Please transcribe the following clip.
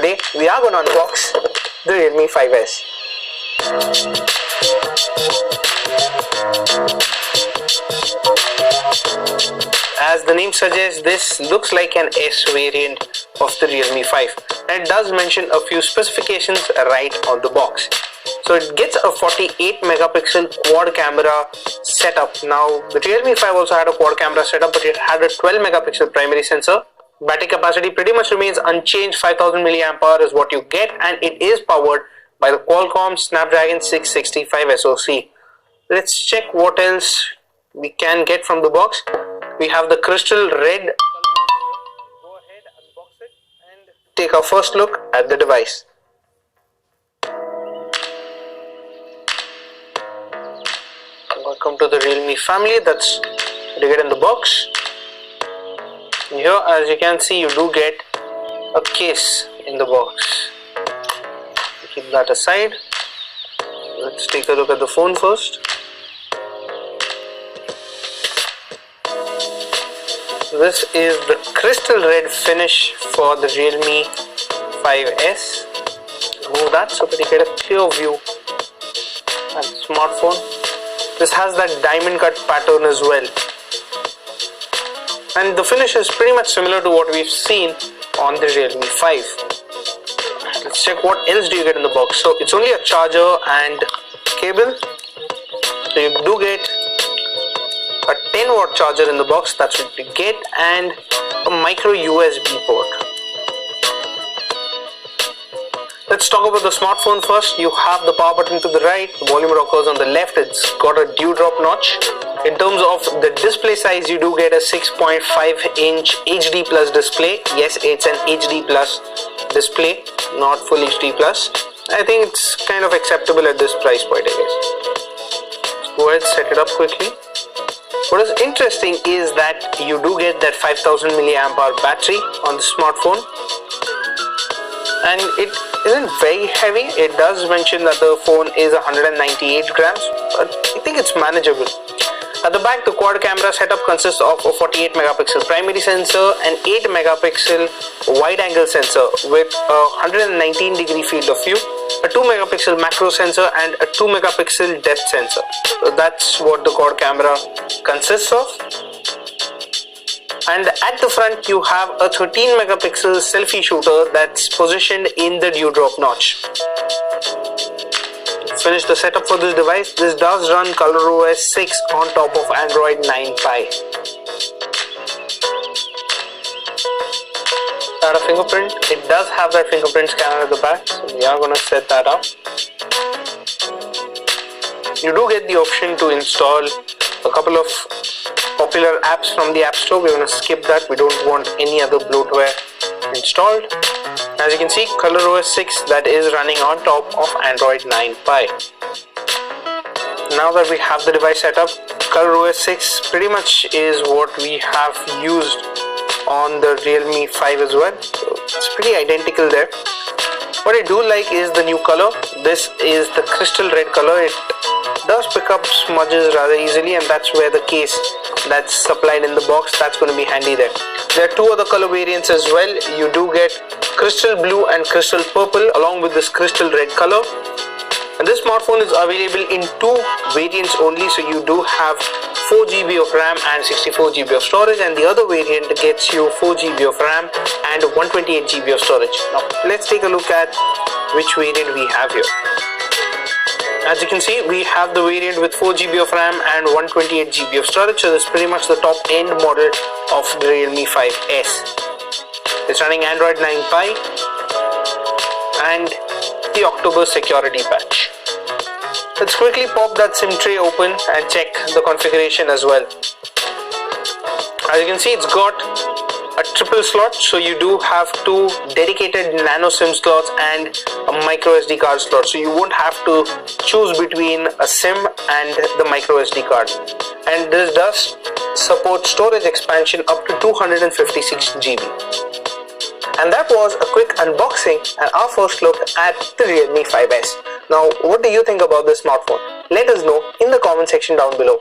today we are going to unbox the Realme 5S. As the name suggests, this looks like an S variant of the Realme 5, and it does mention a few specifications right on the box. So it gets a 48 megapixel quad camera setup. Now the Realme 5 also had a quad camera setup, but it had a 12 megapixel primary sensor. Battery capacity pretty much remains unchanged, 5000 mAh is what you get, and it is powered by the Qualcomm Snapdragon 665 SoC. Let's check what else we can get from the box. We have the crystal red. Go ahead, unbox it and take our first look at the device. Welcome to the Realme family. That's what you get in the box. Here, as you can see, you do get a case in the box. Keep that aside. Let's take a look at the phone first. This is the crystal red finish for the Realme 5S. Move that so that you get a clear view at the smartphone. This has that diamond cut pattern as well. And the finish is pretty much similar to what we've seen on the Realme 5. Let's check what else do you get in the box. So it's only a charger and cable. So you do get a 10-watt charger in the box, that's what you get, and a micro USB port. Let's talk about the smartphone first. You have the power button to the right, the volume rockers on the left. It's got a dewdrop notch. In terms of the display size, you do get a 6.5-inch HD plus display. Yes, it's an HD plus display, not full HD plus. I think it's kind of acceptable at this price point, I guess. Let's go ahead, set it up quickly. What is interesting is that you do get that 5000 mAh battery on the smartphone, and it isn't very heavy. It does mention that the phone is 198 grams, but I think it's manageable. At the back, the quad camera setup consists of a 48 megapixel primary sensor, an 8 megapixel wide angle sensor with a 119 degree field of view, a 2 megapixel macro sensor, and a 2 megapixel depth sensor. So that's what the quad camera consists of. And at the front, you have a 13 megapixel selfie shooter that's positioned in the dewdrop notch. Finish the setup for this device. This does run ColorOS 6 on top of Android 9 Pie. Add a fingerprint. It does have that fingerprint scanner at the back, so we are going to set that up. You do get the option to install a couple of popular apps from the App Store. We're going to skip that. We don't want any other bloatware installed. As you can see, ColorOS 6 that is running on top of Android 9 Pie. Now that we have the device set up, ColorOS 6 pretty much is what we have used on the Realme 5 as well. So it's pretty identical there. What I do like is the new color. This is the crystal red color. It does pick up smudges rather easily, and that's where the case that's supplied in the box, that's going to be handy there. There are two other color variants as well. You do get crystal blue and crystal purple along with this crystal red color. And this smartphone is available in two variants only. So you do have 4 GB of RAM and 64 GB of storage, and the other variant gets you 4 GB of RAM and 128 GB of storage. Now let's take a look at which variant we have here. As you can see, we have the variant with 4 GB of RAM and 128 GB of storage. So this is pretty much the top end model of the Realme 5S. It's running Android 9 Pie and the October security patch. Let's quickly pop that SIM tray open and check the configuration as well. As you can see, it's got a triple slot, so you do have two dedicated nano SIM slots and a micro SD card slot, so you won't have to choose between a SIM and the micro SD card. And this does support storage expansion up to 256 GB. And that was a quick unboxing and our first look at the Realme 5S. Now, what do you think about this smartphone? Let us know in the comment section down below.